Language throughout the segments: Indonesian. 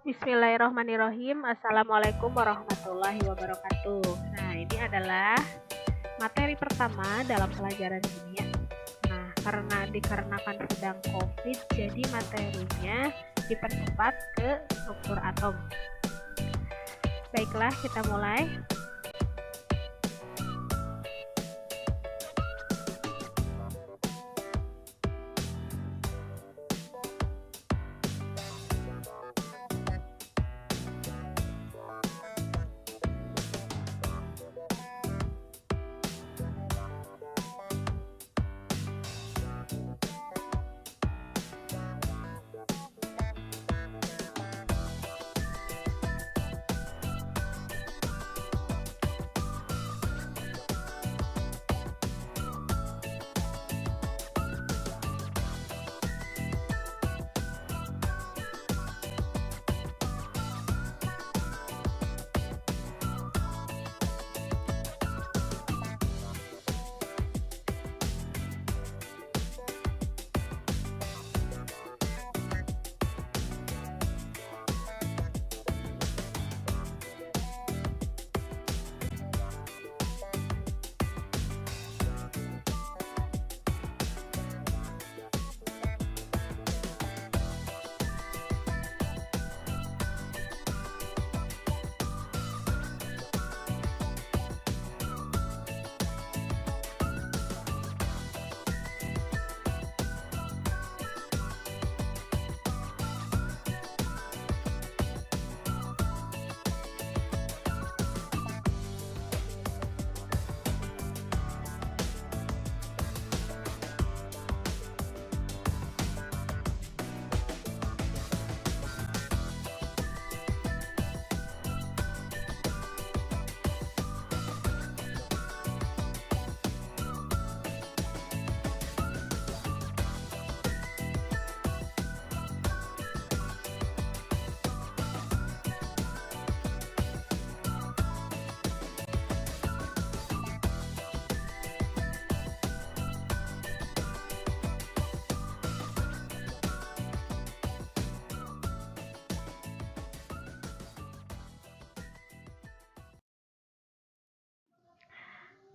Bismillahirrahmanirrahim. Assalamualaikum warahmatullahi wabarakatuh. Nah, ini adalah materi pertama dalam pelajaran kimia. Nah, karena dikarenakan sedang COVID, jadi materinya dipercepat ke struktur atom. Baiklah, kita mulai.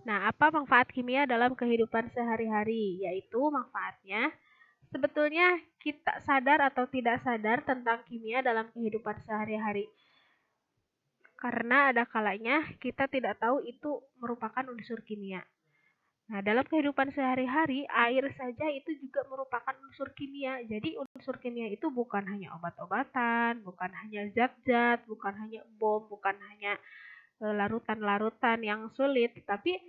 Nah, apa manfaat kimia dalam kehidupan sehari-hari? Yaitu manfaatnya sebetulnya kita sadar atau tidak sadar tentang kimia dalam kehidupan sehari-hari. Karena ada kalanya kita tidak tahu itu merupakan unsur kimia. Nah, dalam kehidupan sehari-hari, air saja itu juga merupakan unsur kimia. Jadi, unsur kimia itu bukan hanya obat-obatan, bukan hanya zat-zat, bukan hanya bom, bukan hanya larutan-larutan yang sulit, tapi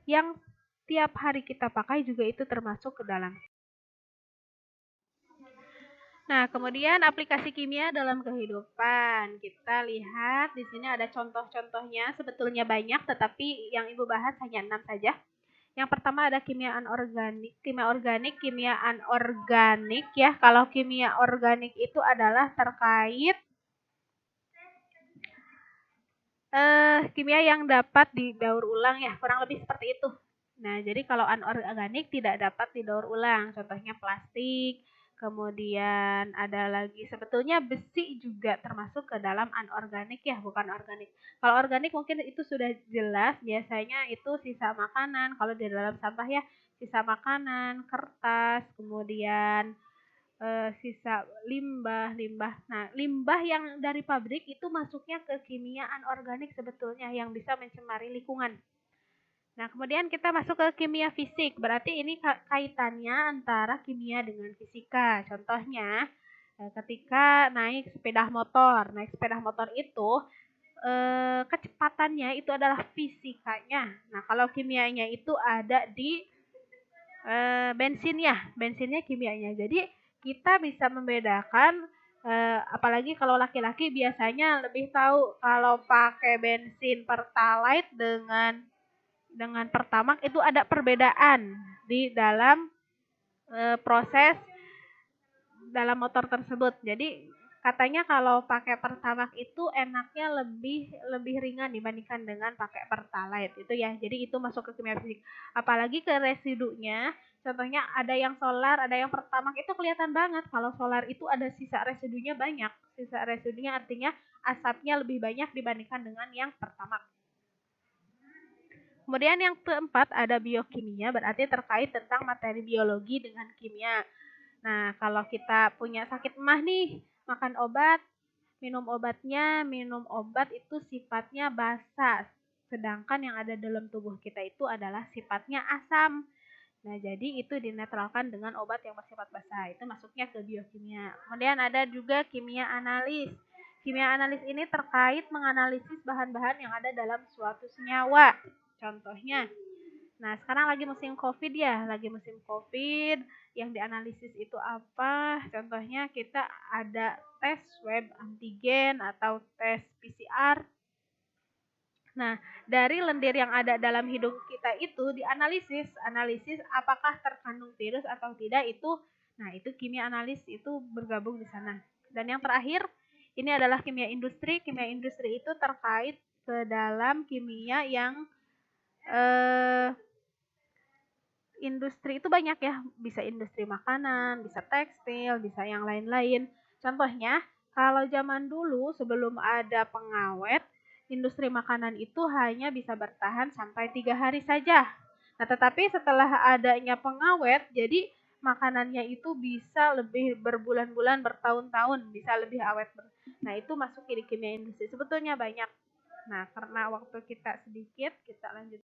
yang tiap hari kita pakai juga itu termasuk ke dalam. Nah, kemudian aplikasi kimia dalam kehidupan. Kita lihat di sini ada contoh-contohnya, sebetulnya banyak, tetapi yang Ibu bahas hanya 6 saja. Yang pertama ada kimia anorganik, kimia anorganik ya. Kalau kimia organik itu adalah terkait kimia yang dapat didaur ulang ya, kurang lebih seperti itu. Nah, jadi kalau anorganik tidak dapat didaur ulang, contohnya plastik, kemudian ada lagi sebetulnya besi juga termasuk ke dalam anorganik ya, bukan organik. Kalau organik mungkin itu sudah jelas, biasanya itu sisa makanan, kalau di dalam sampah ya, sisa makanan, kertas, kemudian sisa limbah. Nah, limbah yang dari pabrik itu masuknya ke kimia anorganik sebetulnya yang bisa mencemari lingkungan. Nah, kemudian kita masuk ke kimia fisik. Berarti ini kaitannya antara kimia dengan fisika. Contohnya, ketika naik sepeda motor. Naik sepeda motor itu kecepatannya itu adalah fisikanya. Nah, kalau kimianya itu ada di bensinnya kimianya. Jadi kita bisa membedakan apalagi kalau laki-laki biasanya lebih tahu kalau pakai bensin Pertalite dengan Pertamax itu ada perbedaan di dalam proses dalam motor tersebut. Jadi Katanya kalau pakai Pertamax itu enaknya lebih ringan dibandingkan dengan pakai Pertalite itu ya. Jadi itu masuk ke kimia fisik. Apalagi ke residunya. Contohnya ada yang solar, ada yang Pertamax itu kelihatan banget. Kalau solar itu ada sisa residunya banyak. Sisa residunya artinya asapnya lebih banyak dibandingkan dengan yang Pertamax. Kemudian yang keempat ada biokimia, berarti terkait tentang materi biologi dengan kimia. Nah, kalau kita punya sakit emah nih, makan obat, minum obat itu sifatnya basa. Sedangkan yang ada dalam tubuh kita itu adalah sifatnya asam. Nah, jadi itu dinetralkan dengan obat yang bersifat basa. Itu masuknya ke biokimia. Kemudian ada juga kimia analis. Kimia analis ini terkait menganalisis bahan-bahan yang ada dalam suatu senyawa. Contohnya, nah sekarang lagi musim COVID ya, lagi musim COVID, yang dianalisis itu apa? Contohnya kita ada tes swab antigen atau tes PCR. Nah, dari lendir yang ada dalam hidung kita itu analisis apakah terkandung virus atau tidak itu. Nah, itu kimia analis itu bergabung di sana. Dan yang terakhir, ini adalah kimia industri. Kimia industri itu terkait ke dalam kimia yang industri itu banyak ya, bisa industri makanan, bisa tekstil, bisa yang lain-lain. Contohnya, kalau zaman dulu sebelum ada pengawet, industri makanan itu hanya bisa bertahan sampai 3 hari saja. Nah, tetapi setelah adanya pengawet, jadi makanannya itu bisa lebih berbulan-bulan, bertahun-tahun, bisa lebih awet. Nah, itu masuk di kimia industri. Sebetulnya banyak. Nah, karena waktu kita sedikit, kita lanjut.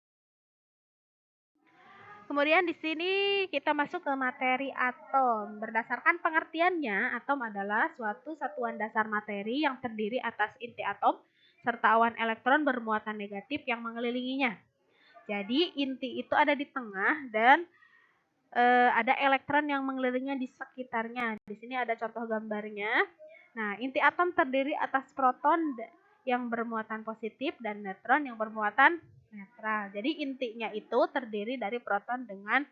Kemudian di sini kita masuk ke materi atom. Berdasarkan pengertiannya, atom adalah suatu satuan dasar materi yang terdiri atas inti atom serta awan elektron bermuatan negatif yang mengelilinginya. Jadi inti itu ada di tengah dan ada elektron yang mengelilinginya di sekitarnya. Di sini ada contoh gambarnya. Nah, inti atom terdiri atas proton yang bermuatan positif dan neutron yang bermuatan netral. Jadi intinya itu terdiri dari proton dengan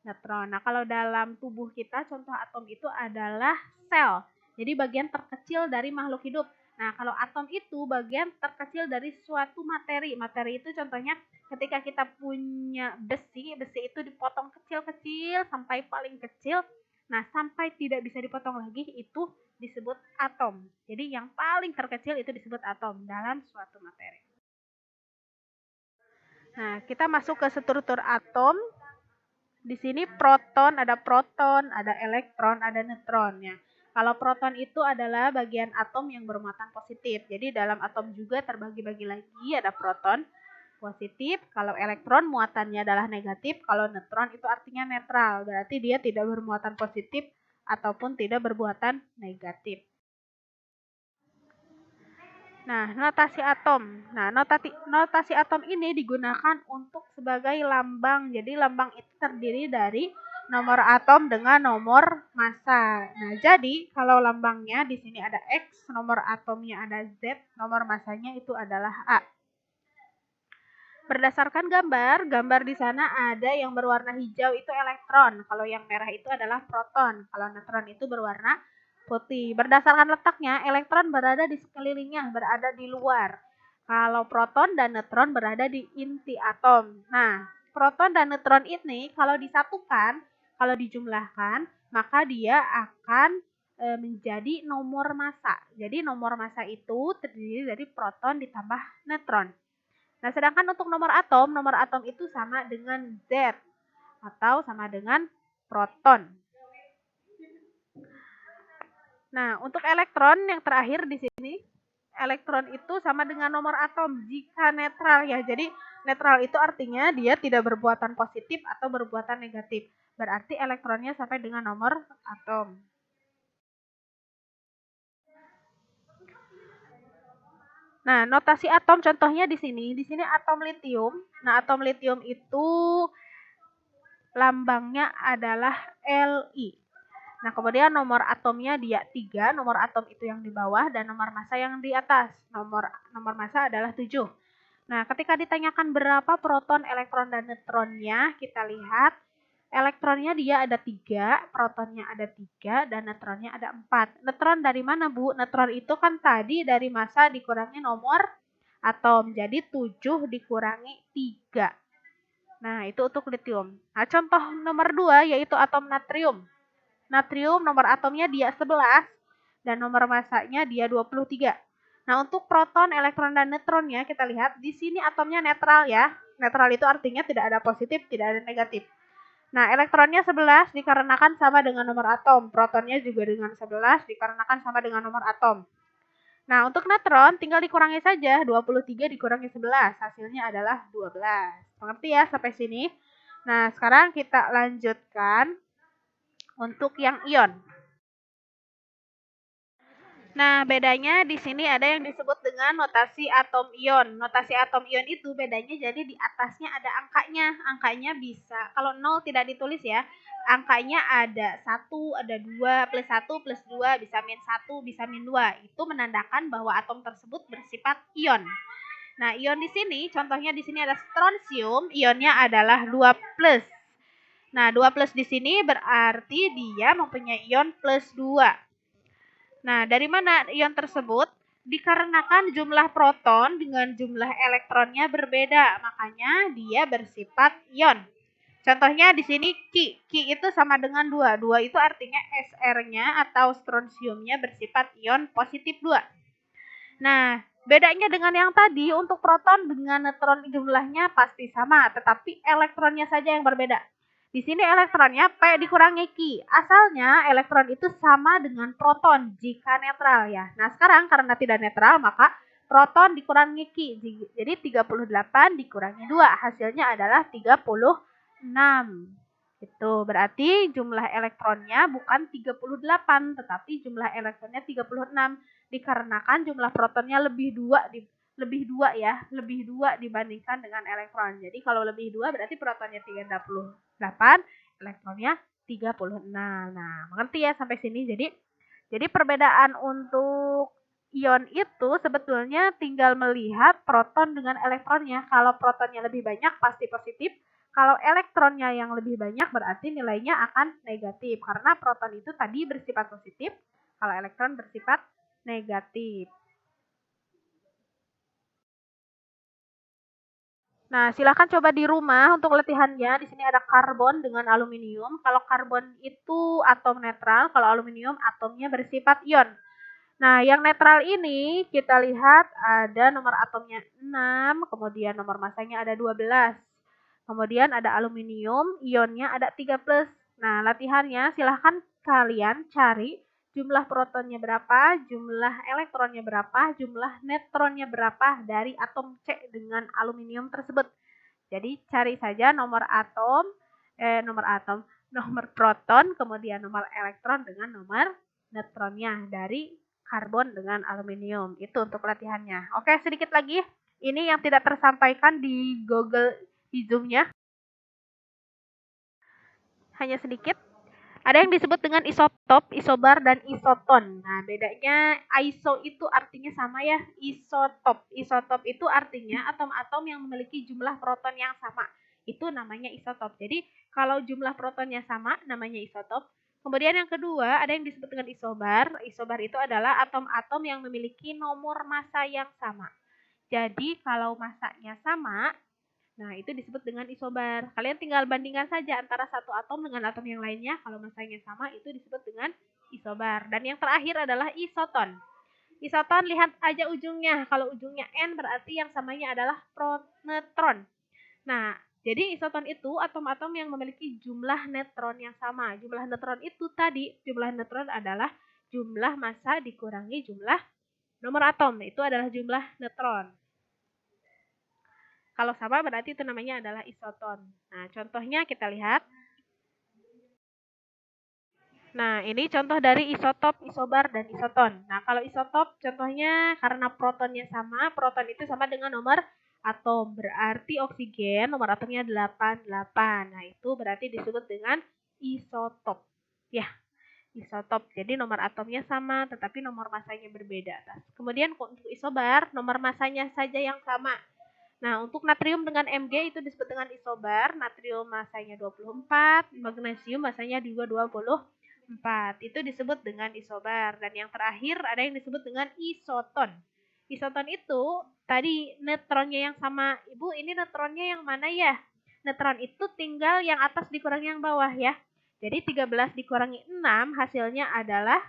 neutron. Nah, kalau dalam tubuh kita contoh atom itu adalah sel. Jadi bagian terkecil dari makhluk hidup. Nah, kalau atom itu bagian terkecil dari suatu materi. Materi itu contohnya ketika kita punya besi itu dipotong kecil-kecil sampai paling kecil. Nah, sampai tidak bisa dipotong lagi itu disebut atom. Jadi yang paling terkecil itu disebut atom dalam suatu materi. Nah, kita masuk ke struktur atom. Di sini proton, ada elektron, ada neutronnya. Kalau proton itu adalah bagian atom yang bermuatan positif. Jadi dalam atom juga terbagi-bagi lagi, ada proton positif. Kalau elektron muatannya adalah negatif, kalau neutron itu artinya netral. Berarti dia tidak bermuatan positif ataupun tidak bermuatan negatif. Nah, notasi atom. Nah, notasi atom ini digunakan untuk sebagai lambang. Jadi lambang itu terdiri dari nomor atom dengan nomor massa. Nah, jadi kalau lambangnya di sini ada X, nomor atomnya ada Z, nomor massanya itu adalah A. Berdasarkan gambar di sana ada yang berwarna hijau itu elektron, kalau yang merah itu adalah proton, kalau neutron itu berwarna putih. Berdasarkan letaknya, elektron berada di sekelilingnya, berada di luar. Kalau proton dan neutron berada di inti atom. Nah, proton dan neutron ini kalau disatukan, kalau dijumlahkan, maka dia akan menjadi nomor massa. Jadi nomor massa itu terdiri dari proton ditambah neutron. Nah, sedangkan untuk nomor atom itu sama dengan Z atau sama dengan proton. Nah, untuk elektron yang terakhir di sini, elektron itu sama dengan nomor atom jika netral ya. Jadi netral itu artinya dia tidak berbuatan positif atau berbuatan negatif. Berarti elektronnya sampai dengan nomor atom. Nah, notasi atom contohnya di sini atom litium. Nah, atom litium itu lambangnya adalah Li. Nah, kemudian nomor atomnya dia 3, nomor atom itu yang di bawah dan nomor massa yang di atas. Nomor massa adalah 7. Nah, ketika ditanyakan berapa proton, elektron, dan neutronnya, kita lihat elektronnya dia ada 3, protonnya ada 3, dan neutronnya ada 4. Neutron dari mana, Bu? Neutron itu kan tadi dari massa dikurangi nomor atom, jadi 7 dikurangi 3. Nah, itu untuk litium. Nah, contoh nomor 2 yaitu atom natrium. Natrium nomor atomnya dia 11 dan nomor massanya dia 23. Nah, untuk proton, elektron, dan neutronnya kita lihat di sini atomnya netral ya. Netral itu artinya tidak ada positif, tidak ada negatif. Nah, elektronnya 11 dikarenakan sama dengan nomor atom. Protonnya juga dengan 11 dikarenakan sama dengan nomor atom. Nah, untuk neutron tinggal dikurangi saja. 23 dikurangi 11. Hasilnya adalah 12. Mengerti ya sampai sini? Nah, sekarang kita lanjutkan untuk yang ion. Nah, bedanya di sini ada yang disebut dengan notasi atom ion. Notasi atom ion itu bedanya jadi di atasnya ada angkanya. Angkanya bisa, kalau 0 tidak ditulis ya, angkanya ada 1, ada 2, plus 1, plus 2, bisa min 1, bisa min 2. Itu menandakan bahwa atom tersebut bersifat ion. Nah, ion di sini, contohnya di sini ada strontium, ionnya adalah 2 plus. Nah, 2 plus di sini berarti dia mempunyai ion plus 2. Nah, dari mana ion tersebut? Dikarenakan jumlah proton dengan jumlah elektronnya berbeda, makanya dia bersifat ion. Contohnya di sini Ki. Ki itu sama dengan 2. 2 itu artinya Sr-nya atau strontiumnya bersifat ion positif 2. Nah, bedanya dengan yang tadi, untuk proton dengan neutron jumlahnya pasti sama, tetapi elektronnya saja yang berbeda. Di sini elektronnya P dikurangi Q. Asalnya elektron itu sama dengan proton jika netral ya. Nah, sekarang karena tidak netral maka proton dikurangi Q. Jadi 38 dikurangi 2. Hasilnya adalah 36. Itu berarti jumlah elektronnya bukan 38 tetapi jumlah elektronnya 36 dikarenakan jumlah protonnya lebih 2 dibandingkan dengan elektron. Jadi kalau lebih 2 berarti protonnya 38, elektronnya 36. Nah, mengerti ya sampai sini? Jadi perbedaan untuk ion itu sebetulnya tinggal melihat proton dengan elektronnya. Kalau protonnya lebih banyak pasti positif. Kalau elektronnya yang lebih banyak berarti nilainya akan negatif. Karena proton itu tadi bersifat positif, kalau elektron bersifat negatif. Nah, silakan coba di rumah untuk latihannya. Di sini ada karbon dengan aluminium. Kalau karbon itu atom netral, kalau aluminium atomnya bersifat ion. Nah, yang netral ini kita lihat ada nomor atomnya 6, kemudian nomor masanya ada 12. Kemudian ada aluminium, ionnya ada 3+. Nah, latihannya silahkan kalian cari jumlah protonnya berapa, jumlah elektronnya berapa, jumlah neutronnya berapa dari atom C dengan aluminium tersebut. Jadi cari saja nomor proton, kemudian nomor elektron dengan nomor neutronnya dari karbon dengan aluminium. Itu untuk latihannya. Oke, sedikit lagi. Ini yang tidak tersampaikan di Google di Zoom-nya. Hanya sedikit. Ada yang disebut dengan isotop, isobar, dan isoton. Nah, bedanya iso itu artinya sama ya, isotop. Isotop itu artinya atom-atom yang memiliki jumlah proton yang sama. Itu namanya isotop. Jadi, kalau jumlah protonnya sama, namanya isotop. Kemudian yang kedua, ada yang disebut dengan isobar. Isobar itu adalah atom-atom yang memiliki nomor massa yang sama. Jadi, kalau massanya sama, nah, itu disebut dengan isobar. Kalian tinggal bandingkan saja antara satu atom dengan atom yang lainnya. Kalau massanya sama, itu disebut dengan isobar. Dan yang terakhir adalah isoton. Isoton, lihat aja ujungnya. Kalau ujungnya N berarti yang samanya adalah neutron. Nah, jadi isoton itu atom-atom yang memiliki jumlah neutron yang sama. Jumlah neutron itu tadi, jumlah neutron adalah jumlah massa dikurangi jumlah nomor atom. Itu adalah jumlah neutron. Kalau sama berarti itu namanya adalah isoton. Nah, contohnya kita lihat. Nah, ini contoh dari isotop, isobar, dan isoton. Nah, kalau isotop contohnya karena protonnya sama, proton itu sama dengan nomor atom. Berarti oksigen nomor atomnya 88. Nah, itu berarti disebut dengan isotop. Ya, isotop. Jadi nomor atomnya sama, tetapi nomor masanya berbeda. Kemudian untuk isobar, nomor masanya saja yang sama. Nah, untuk natrium dengan Mg itu disebut dengan isobar, natrium masanya 24, magnesium masanya juga 24. Itu disebut dengan isobar. Dan yang terakhir ada yang disebut dengan isoton. Isoton itu tadi neutronnya yang sama. Ibu, ini neutronnya yang mana ya? Neutron itu tinggal yang atas dikurangi yang bawah ya. Jadi 13 dikurangi 6 hasilnya adalah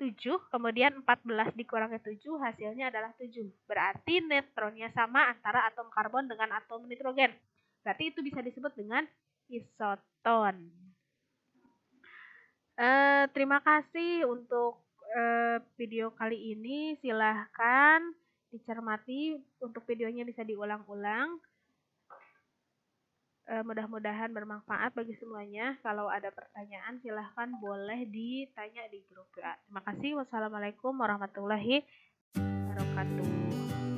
7, kemudian 14 dikurangi 7 hasilnya adalah 7. Berarti neutronnya sama antara atom karbon dengan atom nitrogen. Berarti itu bisa disebut dengan isoton. Terima kasih untuk video kali ini. Silahkan dicermati, untuk videonya bisa diulang-ulang. Mudah-mudahan bermanfaat bagi semuanya. Kalau ada pertanyaan silahkan boleh ditanya di grup WA. Terima kasih. Wassalamualaikum warahmatullahi wabarakatuh.